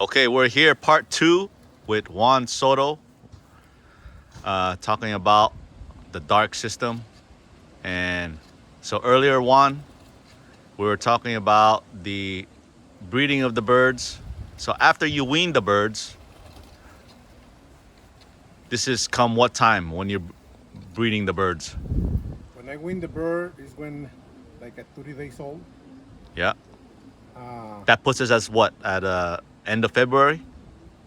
Okay, we're here, part two with Juan Soto, talking about the dark system. And so earlier, Juan, we were talking about the breeding of the birds. So after you wean the birds, this is come what time when you're breeding the birds? When I win the bird is when like at 30 days old. Yeah, Uh, that puts us as what at end of February.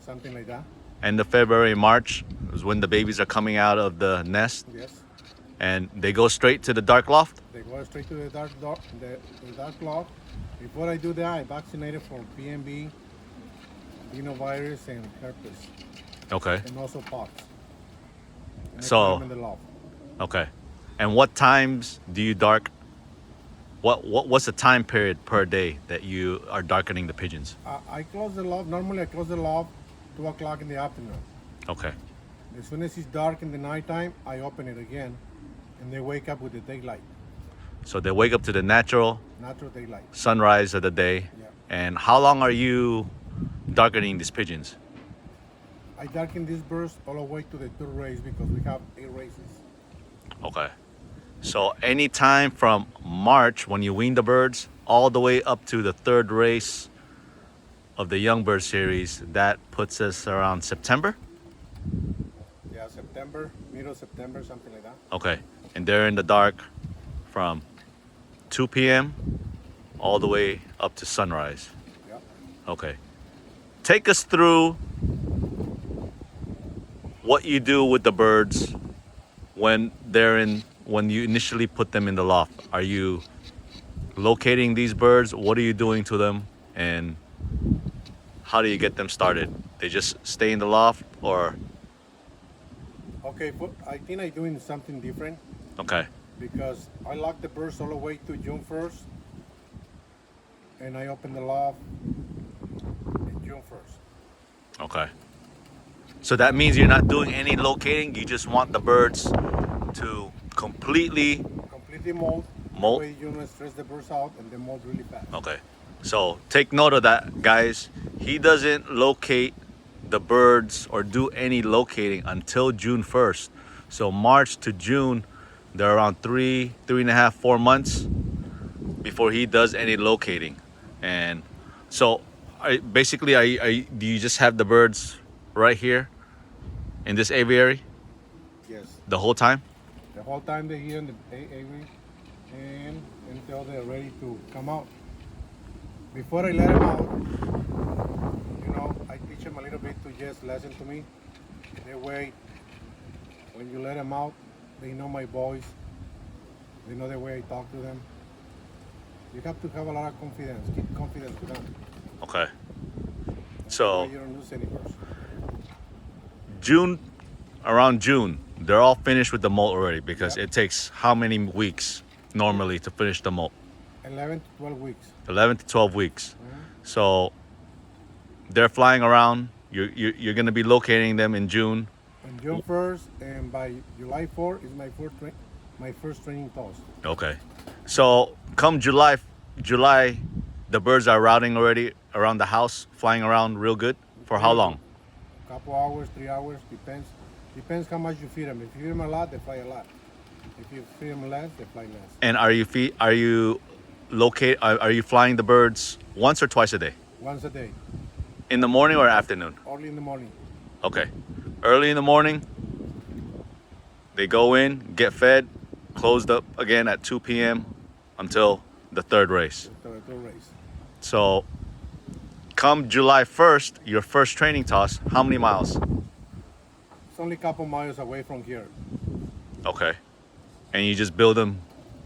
Something like that. End of February, March is when the babies are coming out of the nest, Yes. and they go straight to the dark loft. They go straight to the dark loft. Before I do that, I vaccinated for PMB, rhinovirus, and herpes, Okay, and also pox. And I put them so in the loft. okay. And what times do you dark? What's the time period per day that you are darkening the pigeons? I close the loft. Normally, I close the loft 2 o'clock in the afternoon. Okay. As soon as it's dark in the nighttime, I open it again, and they wake up with the daylight, So they wake up to the natural natural daylight. sunrise of the day. Yeah. And how long are you darkening these pigeons? I darken these birds all the way to the third race because we have 8 races. Okay. So anytime from March when you wean the birds all the way up to the third race of the young bird series, that puts us around September. Yeah, September, middle of September, something like that. Okay. And they're in the dark from 2 p.m. all the way up to sunrise. Yeah. Okay. Take us through what you do with the birds when you initially put them in the loft. Are you locating these birds? What are you doing to them? And how do you get them started? They just stay in the loft or Okay, but I think I'm doing something different okay. because I lock the birds all the way to June 1st, and I open the loft in June 1st. Okay. So that means you're not doing any locating, you just want the birds to completely Completely mold. Molt? That way you don't stress the birds out and they mold really fast. okay. So take note of that, guys. He doesn't locate the birds or do any locating until June 1st. So March to June, they're around 3.5, 4 months before he does any locating. And so do you just have the birds right here in this aviary Yes. the whole time? The whole time they're here in the aviary and until they're ready to come out. Before I let them out, I teach them a little bit to just listen to me. That way, when you let them out, they know my voice. They know the way I talk to them. You have to have a lot of confidence. Keep confidence with them. Okay. That So way you don't lose any birds. June, around June, they're all finished with the molt already because Yep. it takes how many weeks normally to finish the molt? 11 to 12 weeks. 11 to 12 weeks. Mhm. So they're flying around. You're going to be locating them in June. On June 1st and by July 4th is my first training toss. Okay. So come July, the birds are routing already around the house, flying around real good. For how long? Couple hours, 3 hours, depends. Depends how much you feed them. If you feed them a lot, they fly a lot. If you feed them less, they fly less. And are you flying the birds once or twice a day? Once a day, In the morning or afternoon? early in the morning. Okay. Early in the morning, they go in, get fed, closed up again at 2 p.m. until the third race. The third race. So come July 1st, your first training toss, how many miles? It's only a couple miles away from here. Okay. And you just build them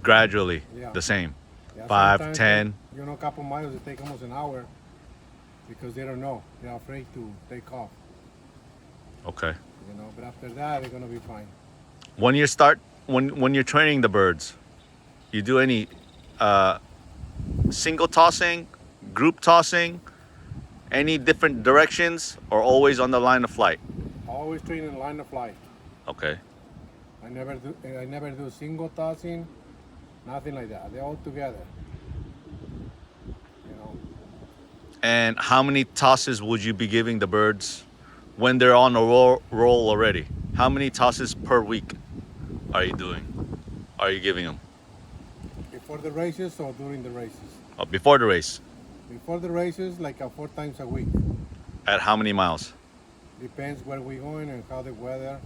gradually, Yeah. the same. Yeah, 5, sometimes, 10. a couple miles, it take almost an hour because they don't know. They're afraid to take off. Okay. But after that, they're gonna be fine. When you're training the birds, you do any single tossing, group tossing, any different directions, or always on the line of flight? Always train in line of flight. Okay. I never do single tossing, nothing like that. They're all together. And how many tosses would you be giving the birds when they're on a roll already? How many tosses per week are you doing? Are you giving them? Before the races or during the races? Before the race. Before the races, like 4 times a week. At how many miles? Depends where we're going and how the weather.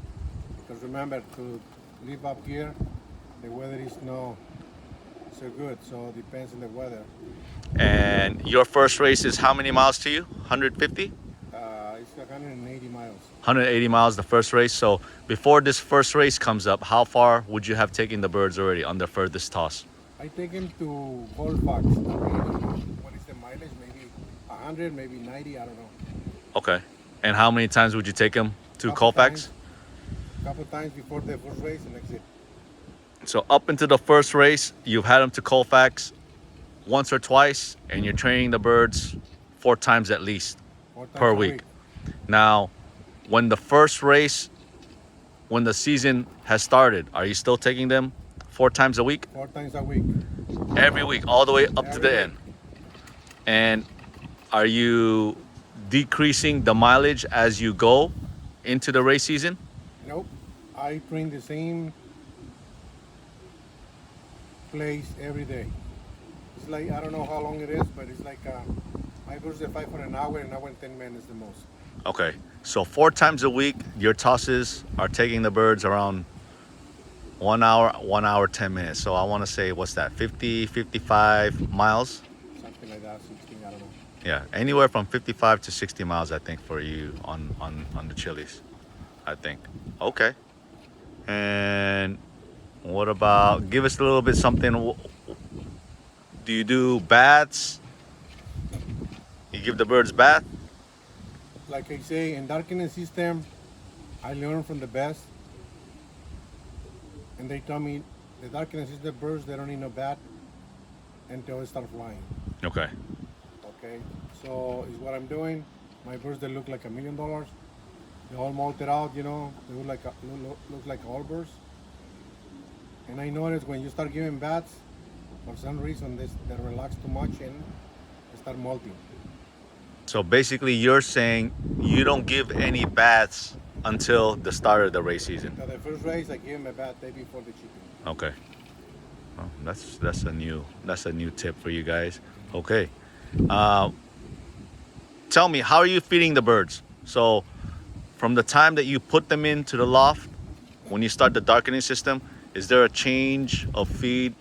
Because remember, to live up here, the weather is not so good, so it depends on the weather. And your first race is how many miles to you? 150? It's 180 miles. 180 miles the first race. So before this first race comes up, how far would you have taken the birds already on their furthest toss? I take him to Colfax. What is the mileage? Maybe 100, maybe 90, I don't know. Okay. And how many times would you take them to Couple Colfax? Couple times before the first race, and that's it. So up into the first race, you've had them to Colfax once or twice, and you're training the birds 4 times at least 4 times per a week. Now, when the first race, when the season has started, are you still taking them 4 times a week? 4 times a week. Every week, all the way up to Every the week. end. And are you decreasing the mileage as you go into the race season? Nope. I train the same place every day. It's like, I don't know how long it is, but it's like I burst the fight for an hour and I went 10 minutes the most. Okay, so 4 times a week, your tosses are taking the birds around 1 hour, 10 minutes. So I want to say, what's that, 50, 55 miles? Something like that, 16, I don't know. Yeah, anywhere from 55 to 60 miles, I think, for you on the Chili's, I think. Okay. And what about, give us a little bit something. Do you do baths? You give the birds bath? Like I say, in darkening system, I learned from the best. And they tell me the darkening system birds, they don't need no bat until they start flying. Okay. Okay, so is what I'm doing. My birds, they look like $1 million. They all molted out, you know. They look like all birds. And I noticed when you start giving bats, for some reason they relax too much and they start molting. So basically, you're saying you don't give any baths until the start of the race season. So the first race, I give them a bat day before the chicken. Okay. Well, that's a new tip for you guys. Okay. Tell me, how are you feeding the birds? So from the time that you put them into the loft, when you start the darkening system, is there a change of feed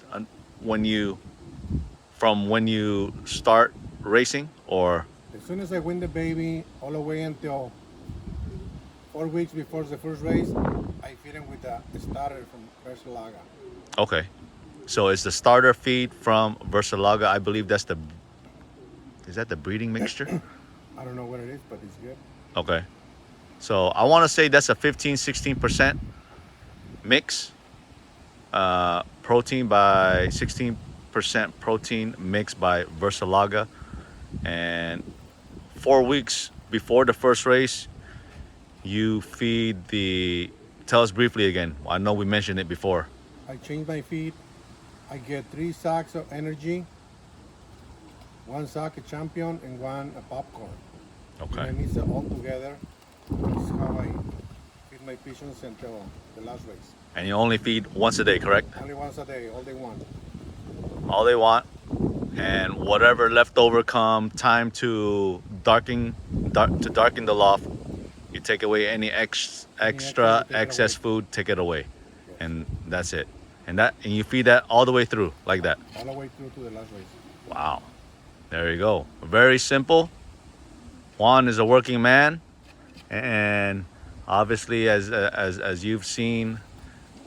when you start racing, or? As soon as I win the baby, all the way until 4 weeks before the first race, I feed them with the starter from Versalaga. Okay. So it's the starter feed from Versalaga. I believe is that the breeding mixture? I don't know what it is, but it's good. Okay. So I want to say that's a 15-16% mix. Protein by 16% protein mixed by Versalaga. And 4 weeks before the first race, you feed tell us briefly again. I know we mentioned it before. I change my feed. I get 3 sacks of energy, 1 sack of champion, and 1 popcorn. Okay. And I mix it all together. This is how I feed my pigeons until the last race. And you only feed once a day, correct? Only once a day, all they want. All they want. And whatever leftover come time to darken the loft, you take away any extra excess food, take it away. Yes. And that's it. And you feed that all the way through like that. All the way through to the last race. Wow. There you go. Very simple. Juan is a working man, and obviously as you've seen,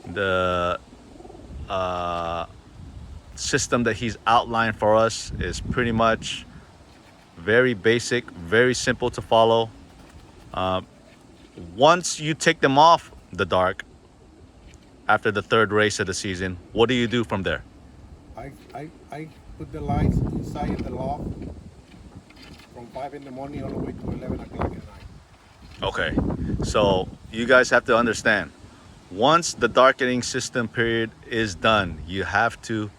the system that he's outlined for us is pretty much very basic, very simple to follow. Once you take them off the dark after the third race of the season, what do you do from there? I put the lights inside the loft from 5 in the morning all the way to 11 o'clock at night. Okay, so you guys have to understand, once the darkening system period is done, you have to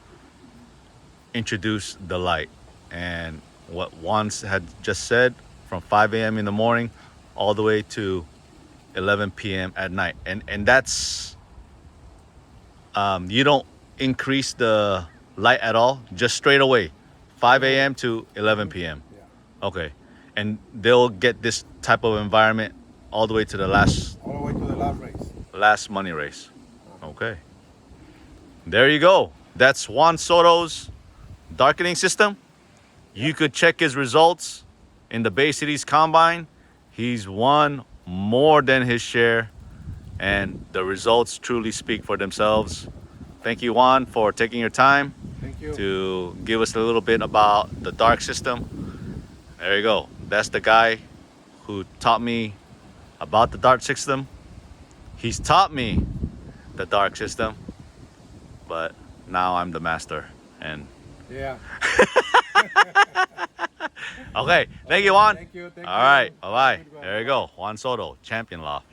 introduce the light. And what Juan had just said, from 5 a.m. in the morning all the way to 11 p.m. at night. And that's, you don't increase the light at all, just straight away, 5 a.m. to 11 p.m. Yeah. Okay. And they'll get this type of environment all the way to the All the way to the last race. last money race. Okay. There you go. That's Juan Soto's darkening system. You could check his results in the Bay Cities Combine. He's won more than his share, and the results truly speak for themselves. Thank you, Juan, for taking your time Thank you. to give us a little bit about the dark system. There you go. That's the guy who taught me about the dark system. He's taught me the dark system, but now I'm the master. And Yeah. okay, thank you, Juan. Thank you. Thank All you. right, bye bye. Have a good one. There you go, Juan Soto, champion Loft.